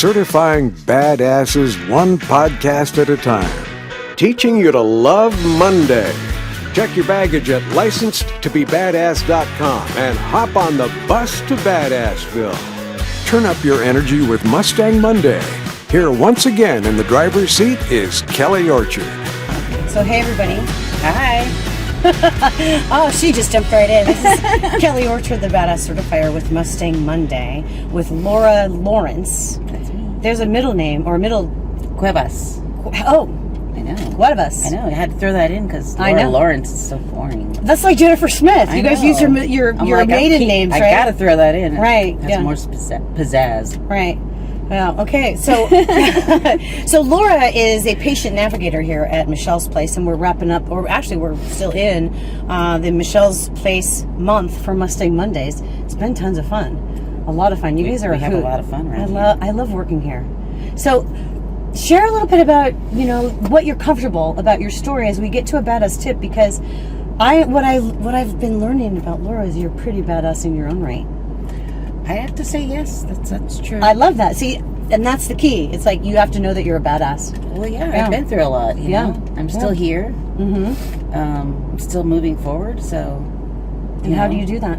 certifying badasses one podcast at a time. Teaching you to love Monday. Check your baggage at licensed-to-be-badass.com and hop on the bus to Badassville. Turn up your energy with Mustang Monday. Here once again in the driver's seat is Kelly Orchard. So hey everybody. Hi. Oh, she just jumped right in. This is Kelly Orchard, the Badass Certifier with Mustang Monday with Laura Lawrence. That's me. There's a middle name or a middle... Cuevas. Oh. I know. What of us? I know. I had to throw that in because Laura Lawrence is so boring. That's like Jennifer Smith. You guys use your maiden names, right? I got to throw that in. Right. That's more pizzazz. Right. Well, okay. So, so Laura is a patient navigator here at Michelle's Place, and we're wrapping up, or actually we're still in the Michelle's Place month for Mustang Mondays. It's been tons of fun. A lot of fun. You guys are we have a lot of fun, right? I love working here. So, share a little bit about, what you're comfortable about your story as we get to a badass tip, because what I've been learning about Laura is you're pretty badass in your own right. I have to say yes, that's true. I love that. See, and that's the key. It's like you have to know that you're a badass. Well, yeah. I've been through a lot, you know. I'm still here. Mm-hmm. I'm still moving forward, so... And how do you do that?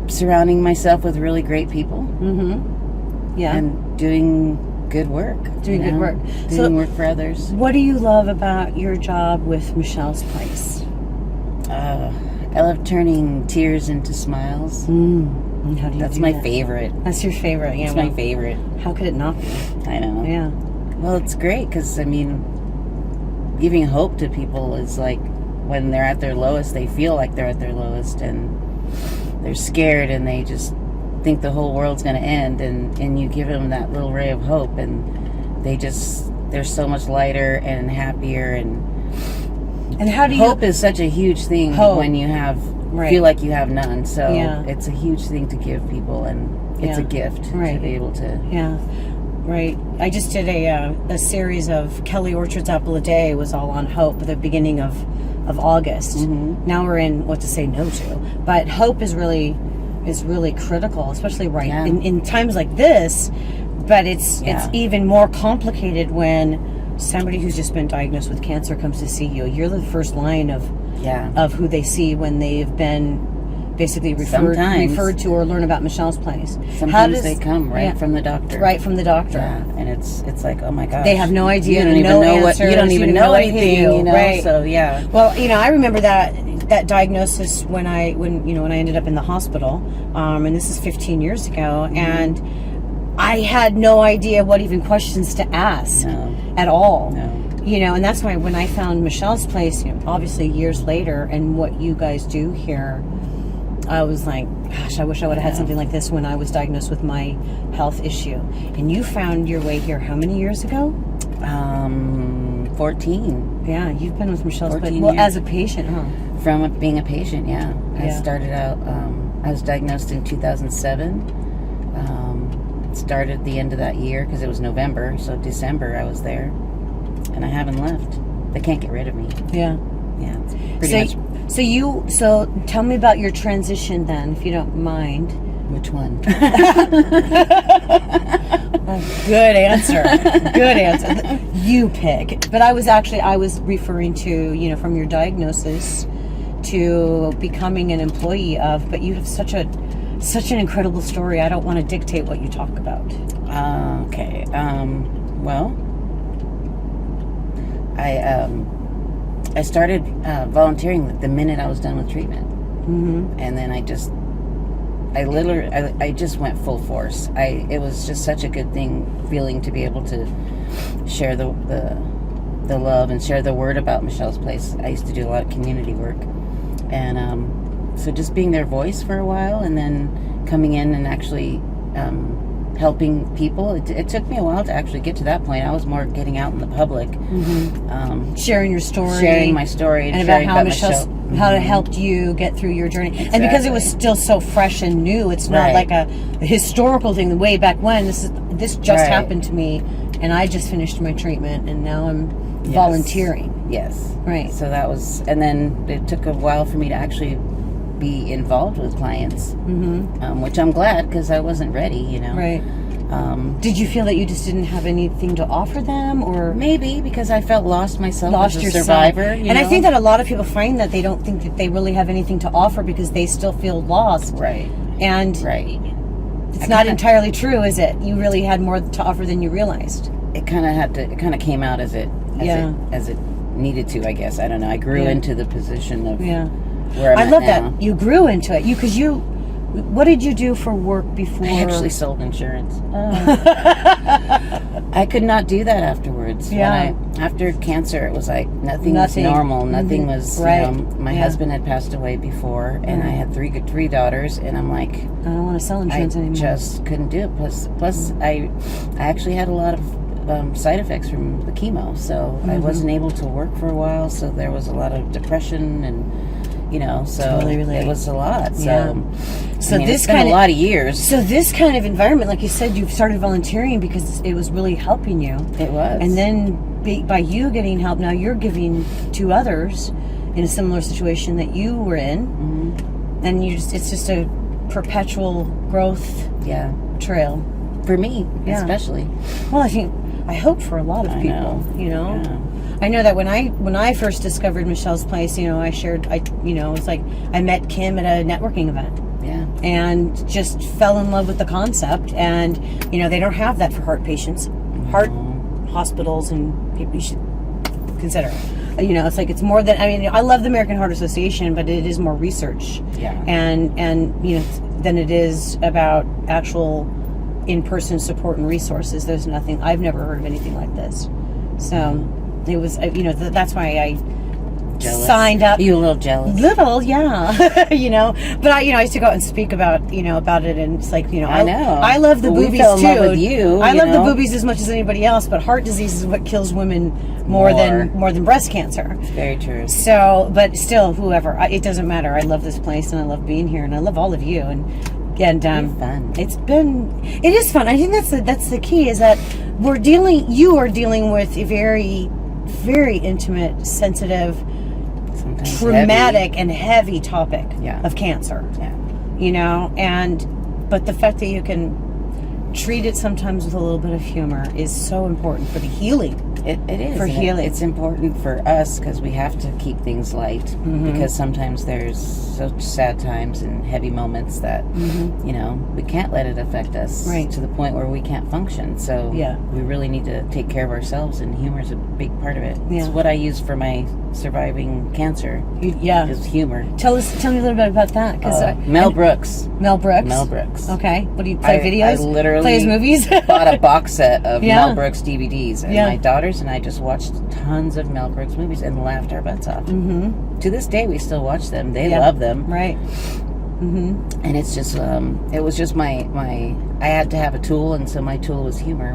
Surrounding myself with really great people. Mm-hmm. Yeah. And doing good work. Doing work for others. What do you love about your job with Michelle's Place? I love turning tears into smiles. And how do you That's do my that? favorite. That's your favorite. Yeah. It's my favorite. How could it not be? I know. Yeah. Well, it's great because, giving hope to people is like when they're at their lowest, they feel like they're at their lowest and they're scared and they just think the whole world's going to end, and you give them that little ray of hope and they're so much lighter and happier. And how do you... Hope is such a huge thing when you feel like you have none. So it's a huge thing to give people, and it's a gift to be able to... Yeah, right. I just did a series of Kelly Orchard's Apple a Day. Was all on hope at the beginning of August. Mm-hmm. Now we're in what to say no to. But hope is really critical, especially in times like this. But it's even more complicated when somebody who's just been diagnosed with cancer comes to see you. You're the first line of who they see when they've been basically referred to or learn about Michelle's Place. Sometimes they come from the doctor. Right from the doctor. Yeah. And it's like, oh my gosh. They have no idea. You don't even know answers, you don't even know anything, Right. So yeah. Well, I remember that diagnosis when I ended up in the hospital, and this is 15 years ago, and I had no idea what even questions to ask at all. No. And that's why when I found Michelle's Place, obviously years later, and what you guys do here, I was like, gosh, I wish I would have had something like this when I was diagnosed with my health issue. And you found your way here how many years ago? 14. Yeah, you've been with Michelle's Place. years. Well, as a patient, huh? From being a patient, I started out, I was diagnosed in 2007. Started the end of that year because it was November, so December I was there. And I haven't left. They can't get rid of me. Yeah. Yeah. Pretty much. So tell me about your transition then, if you don't mind. Which one? Good answer. Good answer. You pick. But I was referring to, from your diagnosis to becoming an employee of, but you have such an incredible story. I don't want to dictate what you talk about. Okay. Well, I started volunteering the minute I was done with treatment. Mm-hmm. And then I just went full force. It was just such a good feeling to be able to share the love and share the word about Michelle's Place. I used to do a lot of community work. And so just being their voice for a while, and then coming in and actually helping people. It took me a while to actually get to that point. I was more getting out in the public. Mm-hmm. Sharing your story. Sharing my story. And about how how it helped you get through your journey. Exactly. And because it was still so fresh and new, it's not like a historical thing, the way back when. This just happened to me, and I just finished my treatment, and now I'm volunteering. Yes. Right. So that was, and then it took a while for me to actually be involved with clients, which I'm glad, because I wasn't ready, Right. Did you feel that you just didn't have anything to offer them, or maybe because I felt lost myself lost as a yourself? survivor? And I think that a lot of people find that they don't think that they really have anything to offer because they still feel lost. Right. And it's not entirely true, is it? You really had more to offer than you realized. It kind of came out as it needed to, I guess. I don't know. I grew into the position of where I'm I at love now. that. You grew into it. What did you do for work before? I actually sold insurance. I could not do that afterwards. Yeah. After cancer, it was like nothing was normal. Nothing was. Right. My husband had passed away before, and I had three daughters, and I'm like, I don't want to sell insurance anymore. Just couldn't do it. Plus, I actually had a lot of side effects from the chemo, so I wasn't able to work for a while. So there was a lot of depression and. So it was a lot. So this it's been a lot of years. So this kind of environment, like you said, you started volunteering because it was really helping you. It was. And then by you getting help, now you're giving to others in a similar situation that you were in. Mm-hmm. And it's just a perpetual growth trail. For me, especially. Well, I hope for a lot of people, Yeah. I know that when I first discovered Michelle's Place, I shared, it's like I met Kim at a networking event. Yeah. And just fell in love with the concept. And, they don't have that for heart patients. Heart hospitals and people you should consider. It's like it's more than, I love the American Heart Association, but it is more research. Yeah. And than it is about actual in-person support and resources. There's nothing, I've never heard of anything like this. So it was, that's why I signed up. You a little jealous? Little, yeah. But I used to go out and speak about it, and it's like, I know. I love the boobies fell in too. love with you. I love the boobies as much as anybody else, but heart disease is what kills women more than breast cancer. Very true. So, but still, it doesn't matter. I love this place, and I love being here, and I love all of you, and fun. It is fun. I think that's the key, is that you are dealing with a very, very intimate, sensitive, sometimes traumatic and heavy topic of cancer. Yeah. But the fact that you can treat it sometimes with a little bit of humor is so important for the healing. It is. For healing. It's important for us because we have to keep things light, because sometimes there's such sad times and heavy moments that, we can't let it affect us to the point where we can't function. So we really need to take care of ourselves, and humor is a big part of it. Yeah. It's what I use for my surviving cancer. Is humor. Tell me a little bit about that. Mel Brooks. Mel Brooks? Mel Brooks. Okay. What do you play videos? I literally play his movies? bought a box set of Mel Brooks DVDs, and my daughters and I just watched tons of Mel Brooks movies and laughed our butts off. Mm-hmm. To this day, we still watch them. They love them. Right. Mm-hmm. And it's just, it was just my. I had to have a tool, and so my tool was humor,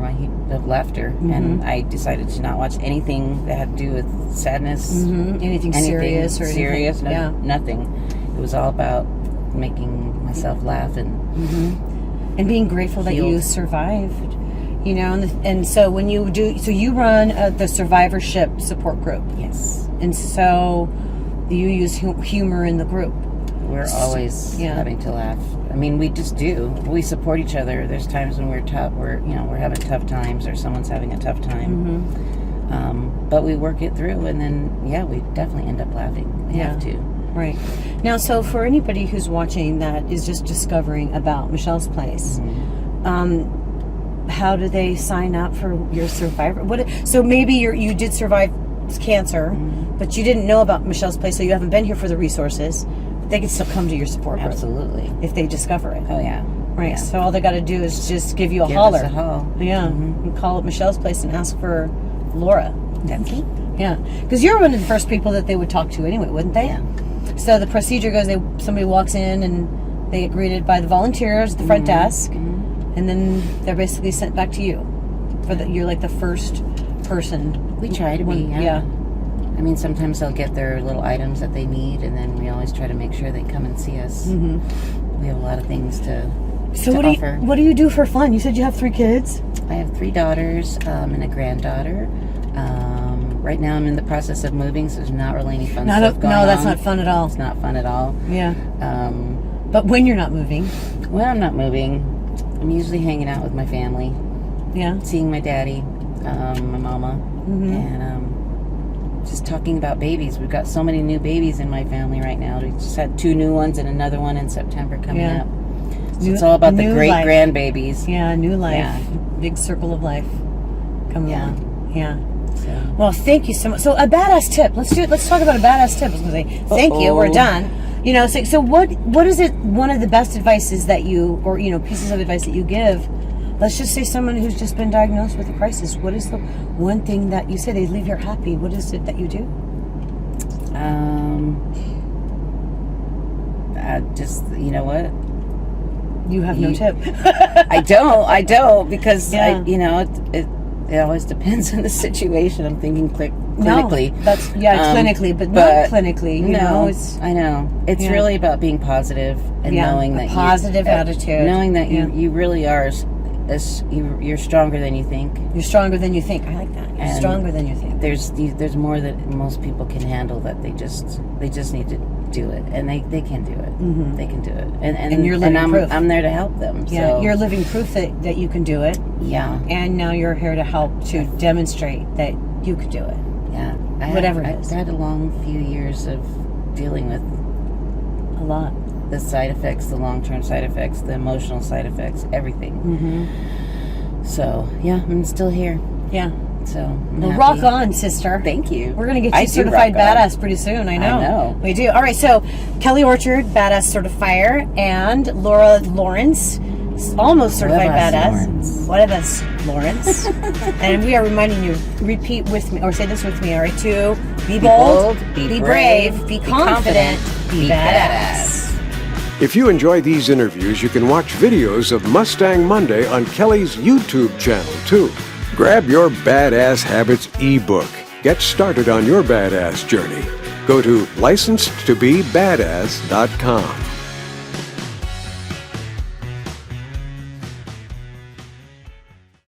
of laughter. Mm-hmm. And I decided to not watch anything that had to do with sadness, anything serious or serious. anything. Nothing. It was all about making myself laugh and being grateful that you survived. And so when you you run the survivorship support group. Yes. And so you use humor in the group. We're always having to laugh. I mean, we just do. We support each other. There's times when we're tough. We're having tough times, or someone's having a tough time. But we work it through, and then we definitely end up laughing. We have to. Right. Now, so for anybody who's watching that is just discovering about Michelle's Place, how do they sign up for your survivor? So maybe you did survive cancer, but you didn't know about Michelle's Place, so you haven't been here for the resources. They can still come to your support group. Absolutely. If they discover it. Oh, yeah. Right. Yeah. So all they got to do is just give you a Give holler. us a call. Yeah. And call up Michelle's Place and ask for Laura. Definitely. Yeah. Because you're one of the first people that they would talk to anyway, wouldn't they? Yeah. So the procedure goes, somebody walks in and they get greeted by the volunteers at the front desk, and then they're basically sent back to you. You're like the first person. We try to be, yeah. I mean, sometimes they'll get their little items that they need, and then we always try to make sure they come and see us. We have a lot of things to offer. What do you do for fun? You said you have 3 kids. I have 3 daughters and a granddaughter. Right now I'm in the process of moving, so there's not really any fun stuff going on. No, that's not fun at all. It's not fun at all. Yeah. But when you're not moving? When I'm not moving, I'm usually hanging out with my family, Yeah. seeing my daddy, my mama, and just talking about babies. We've got so many new babies in my family right now. We just had 2 new ones and another one in September coming Yeah. up. So it's all about the New great life. grandbabies. Yeah, new life. Yeah. Big circle of life. Come Yeah. on. Yeah. So. Well, thank you so much. So a badass tip. Let's talk about a badass tip. I was going to say, thank you. We're done. You know, so what is it, one of the best advices that you, or, you know, pieces of advice that you give, let's just say someone who's just been diagnosed with a crisis, what is the one thing that you say they leave here happy? What is it that you do? Just, you know what? You have no tip. I don't, because Yeah. it always depends on the situation. I'm thinking clinically. No, that's clinically, but not clinically. You know, it's I know. It's really about being positive and knowing that positive attitude, knowing that you really are you're stronger than you think. You're stronger than you think. I like that. You're stronger than you think. There's more that most people can handle, that they just need to do it, and they can do it. Mm-hmm. They can do it, and you're living proof. I'm there to help them. Yeah, so. you're living proof that you can do it. Yeah, and now you're here to help to demonstrate that you could do it. Yeah, Whatever it is. I've had a long few years of dealing with A lot. the side effects, the long-term side effects, the emotional side effects, everything. Mm-hmm. So yeah, I'm still here. Yeah. So I'm Well, happy. rock on, sister. Thank you. We're gonna get I you do certified rock on. badass pretty soon. I know. I know. We do. All right. So Kelly Orchard, badass certifier, and Laura Lawrence, almost certified One of us, badass. Lawrence. One of us, Lawrence. And we are reminding you, repeat with me, or say this with me. All right. To be bold, be brave, be confident, be badass. If you enjoy these interviews, you can watch videos of Mustang Monday on Kelly's YouTube channel, too. Grab your Badass Habits ebook. Get started on your badass journey. Go to licensedtobebadass.com.